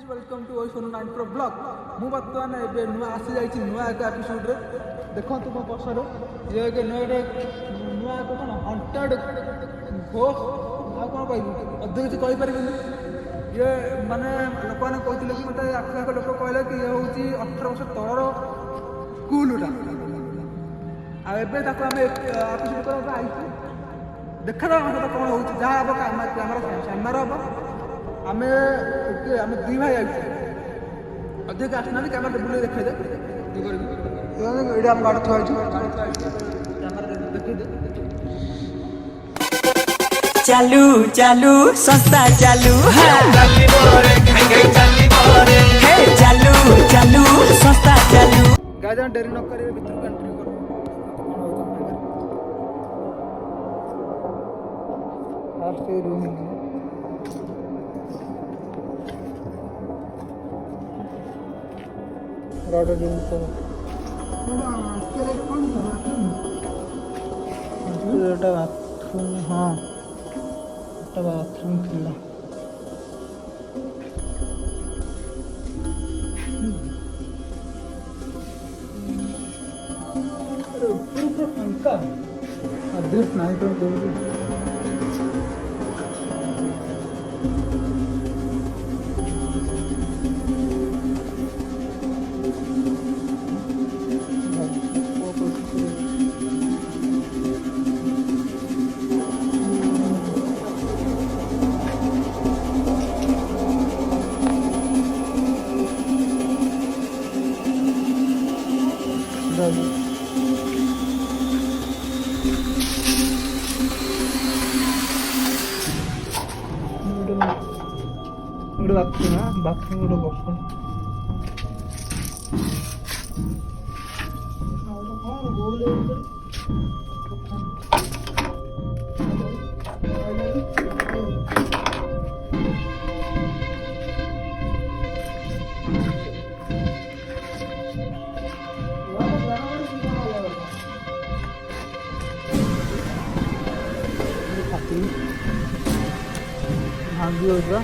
Guys welcome to iPhone 9 pro blog मु बर्तमान ए नुआ आसी जाई नुआ एक एपिसोड रे देखो तुम पछर ये एक नुआ एक कोन हंटेड घोष आ कोन कहबी अधे କିଛି कहि परिबिनी ये माने लोक माने कहथिले कि मते आखा लोक कहले कि ये होची 18 वर्ष तळर स्कूलटा आ एबे ताको हम एपिसोड करबा आइछु देखा मतलब कौन हो जहाँ हम कैमरा सामने हम आम दुई भाई आई अधिक आसना कैमरा बुले देखे ये बाड़ थोड़ा चालू चालू संस्था चालू चालू चालू संस्था चालू गाजा डेरी न करे भीतर कंट्री करो फास्ट रूम रॉड रूम को এটা বাথরুম হ্যাঁ এটা বাথরুম ছিল পুরো ফাঁকা আদেশ নাই তো বলবি बाथरूम गोटे बस भांगी होगा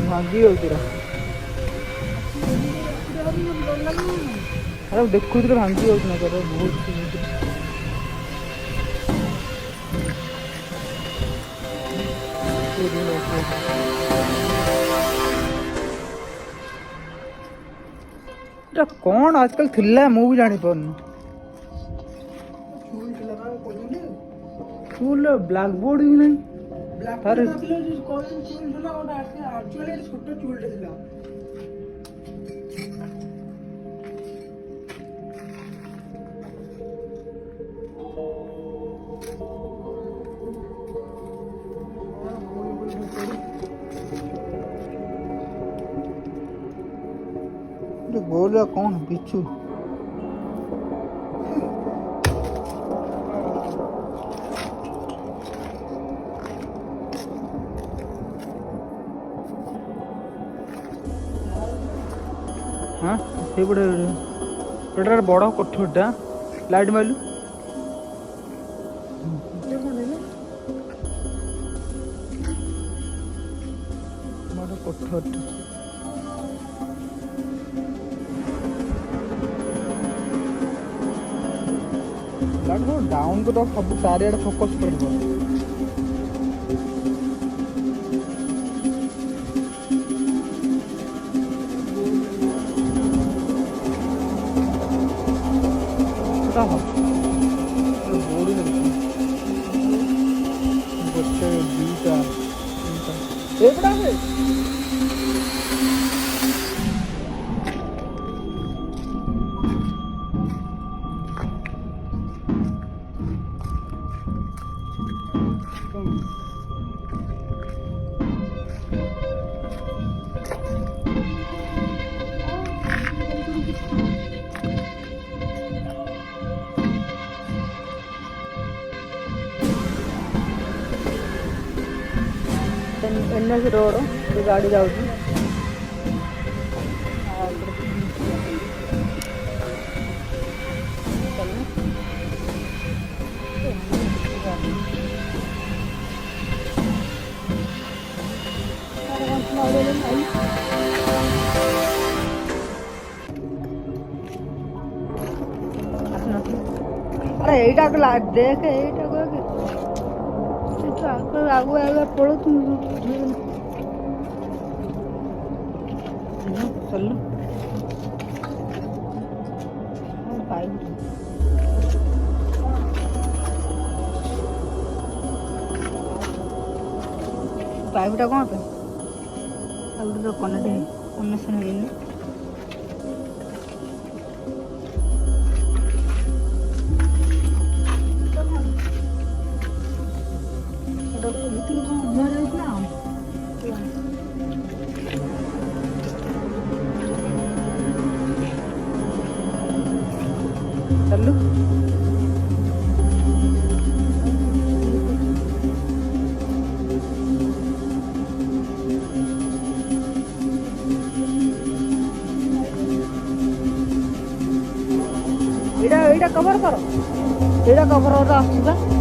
भांगी होती अरे देखु भांगी होती ना कर बहुत कौन आजकल थिला मु भी जानी पारनी स्कूल ब्लैक बोर्ड भी नहीं अरे बोल कौन बिच्छू हाँ से बड़े बड़ कोठरटा लाइट मारू बड़ कोठरटा डाउन को तो सब चारिआडे फोकस कर एनएस रोड गाड़ी जाऊँ अरे एटा देख एटा आगु आगे पड़ो तुम चल पाइपटा कौन पे तो कनेक्शन है चलू एटा कवर करो एटा कवर होता आसुगा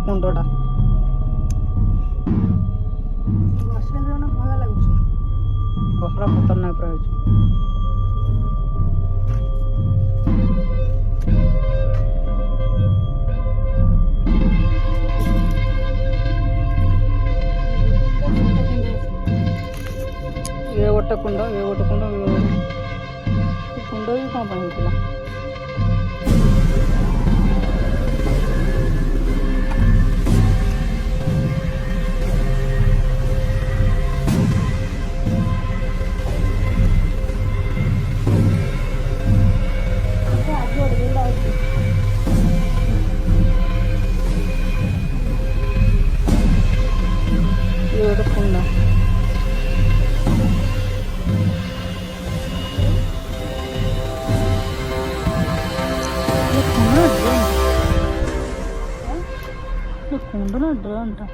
कुंडटा भगा लगुच बहरा खतरनाक पूरा हो ये गोटे कुंड ये गोटे कुंड कुंड भी कौन होता कुंडना ड्रंटा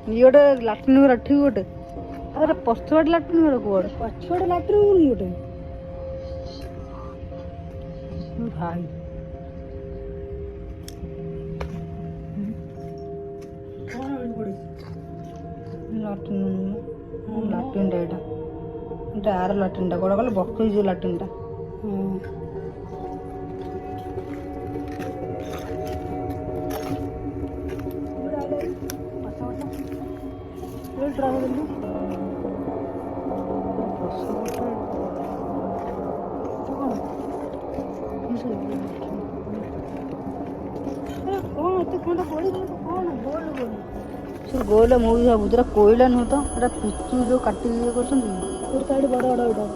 ये गोटे लाट्रिन घर ठीक गोटे अरे पछुआड़े लाट्रिन घर कौड़े पछुआड़े लाट्रिन नहीं गोटे भाई लाट्रिन एटा आर लाट्रिन कौड़ा कल बकई जो लाट्रिन गोल मुझे भावुरा कोईला नुह तो पिचु जो काटी कर बड़ बड़ बड़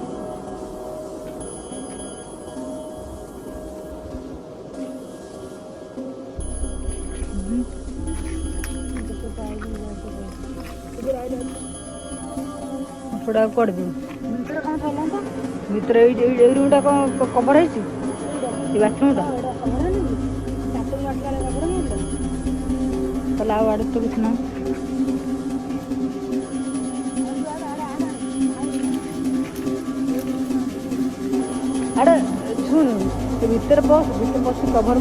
थोड़ा कौड़ भितर रूमटा कौन कवर है बाथरूमटा चल आड़े तो कितना अरे शुण भीतर बस कवर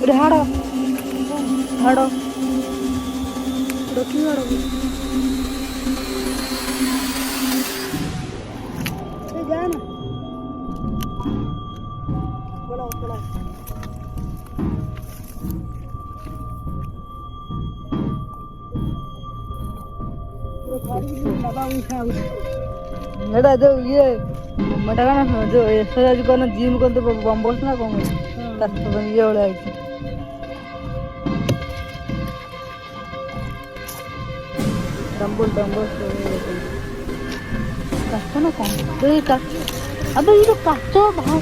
कर हाड़ हाड़ रखी हाड़ जाना बोला बोला एटा जो ये मेटा जो एक्सरसाइज करना जिम करते बम्बस ना कौन ये भाई डम्बल डम्बल काच ना कौन अब ये तो काच भाव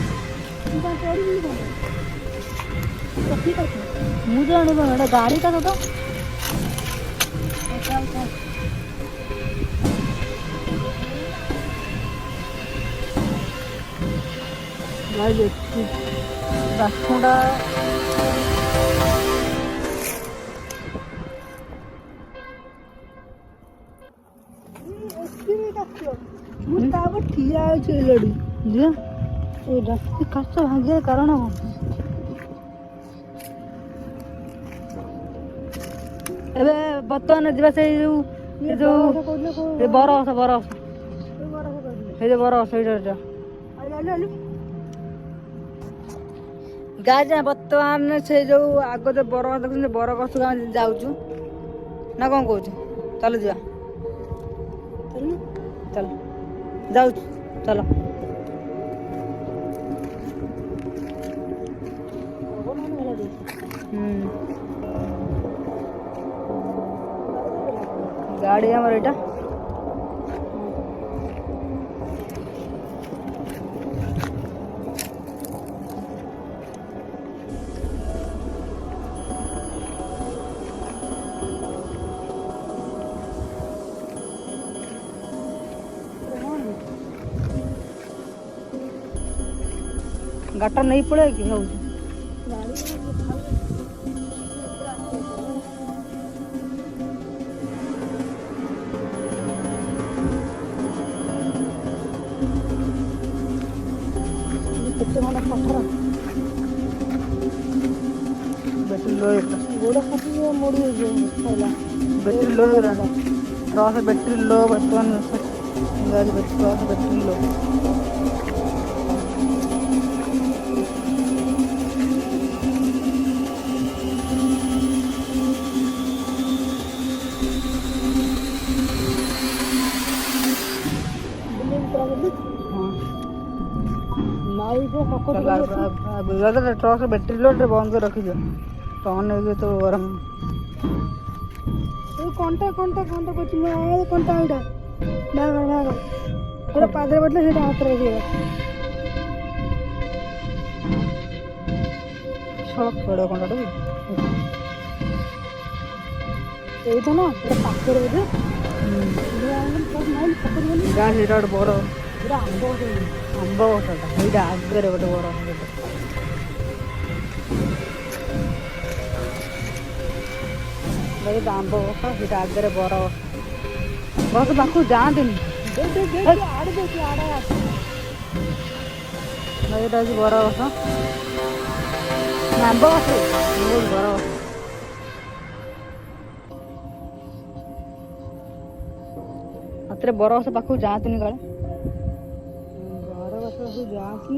मुझे जाने गाड़ी का तो ଭାଇ ଦେଖି ରାସ୍ତାଟା ମୁଁ ତାପରେ ଠିଆ ହେଇଛି ଏଇଠି ଯିବା ଏଇ ରାସ୍ତା କାଚ ଭାଙ୍ଗିବା କାରଣ କ'ଣ? ଏବେ ବର୍ତ୍ତମାନ ଯିବା ସେଇ ଯୋଉ ଏ ବରଗଛ ସେଇ ଯୋଉ ବରଗଛ ସେଇଟା ଗାଁ ଯା ବର୍ତ୍ତମାନ ସେ ଯୋଉ ଆଗ ଯୋଉ ବରଗଛ ଦେଖୁଛନ୍ତି ବରଗଛ ଗାଁ ଯାଉଛୁ ନା କ'ଣ କହୁଛୁ? ଚାଲ ଯିବା ଚାଲ ଯାଉଛୁ ଚାଲ। गाड़ी हमारे एटा गाटा नहीं पड़े कि हो battery low battery low battery low वर्तमान बैटरी लो ट्रक बैटरी लोड बंद कर रखी टन तो गरम कंटा कंटा कंटा कंटा यहाँ पादरे बैठे से हाथ रखिए बड़ा कंटा ये तो ना पाखे गाछ एटा गोटे बड़ आंब गछटा एटा आगे गोटे बड़ आंब गछ सीटा आगे बर बस पाखु जाती यहाँ बर गछ आंब गछ बर गछ हाथ बर गछ पाखु जाती काले बर गछ जाती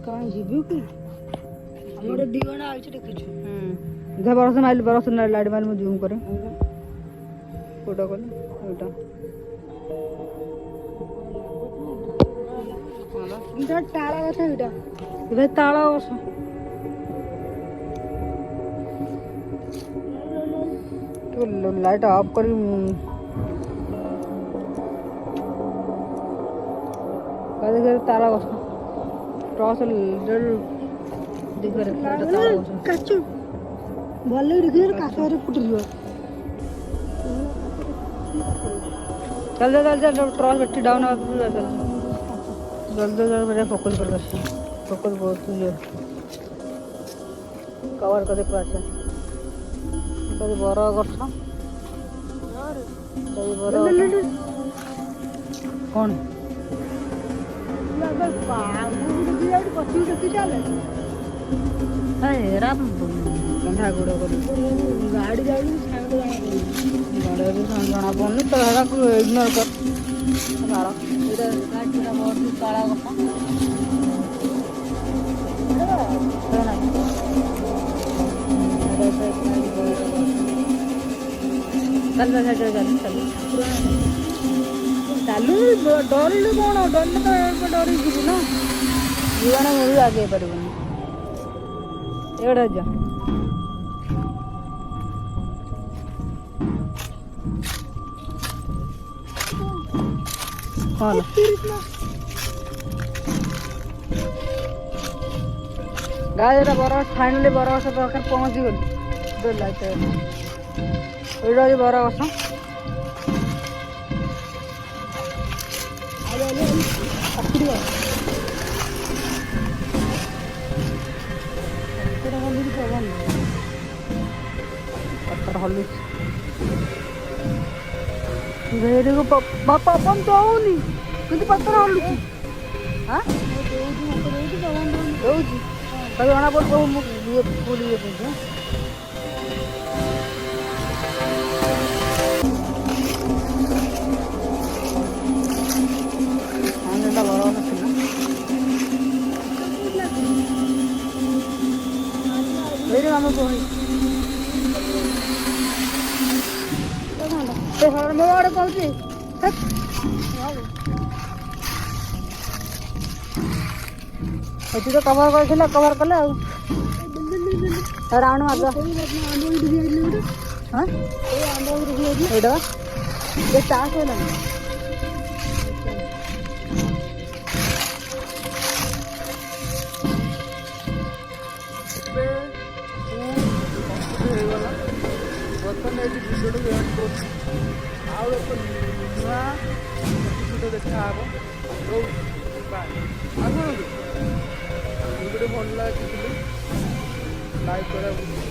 कहीं जीवु कि हमारे दीवान आई देखी घर बरस माइल बरस लाइट माइल में जूम करे फोटो कर एटा ताला गछ एटा ए ताला गछ तो लाइट ऑफ कर ताला गछ टॉर्च देख काचू भले देखिए काचरे फुट गयो चल टॉर्च बैटरी डाउन आ जल्दी जल्दी फोकस कर फोकस बहुत कवर कर पास बर गछ कौन कंधा गुड़ गाड़ी जाऊँ जना पड़नी तो इग्नोर कर ताला चालू डर कौन डर तो डरी जीव ना जीवन मुझे आगे पार एवढा जा कौन गाय बर फाइनाली बरगछ पाखे पहुँची गली ये बरगछ ପତ୍ର ହଲୁଛି ପବନ ପତ୍ର ହଲୁଛି ପବନ ତ ହଉନି କିନ୍ତୁ ପତ୍ର ହଲୁଛି ଦଉଛି ତାକୁ ଜଣା ପଡିବ ମୁଁ ଫୁଲ ଇଏ କରୁଛି ବଡ଼ ବଡ଼ ଥିଲା ଏଇଠି ଆମ କହି ମୋ ଆଡ଼େ କହୁଛି ଏଠି ତ କଭର କରିଥିଲା କଭର କଲେ ଆଉ ରାଉଣ୍ଡ ମାରିଦ ହଁ ଏଇଟା ଏ ଚାଷ ହେଲାଣି ହେଇଗଲା ବର୍ତ୍ତମାନ ଏଇଠି ଭିଡ଼ିଓଟାକୁ ଏଣ୍ଡ କରୁଛି ଆଉ ଏକ ନୂଆ ଏପିସୋଡ଼ ଦେଖାହେବ ବାଏ ଆଉ ଶୁଣନ୍ତୁ ଭିଡ଼ିଓଟି ଭଲ ଲାଗିଥିଲେ ଲାଇକ୍ କରିବାକୁ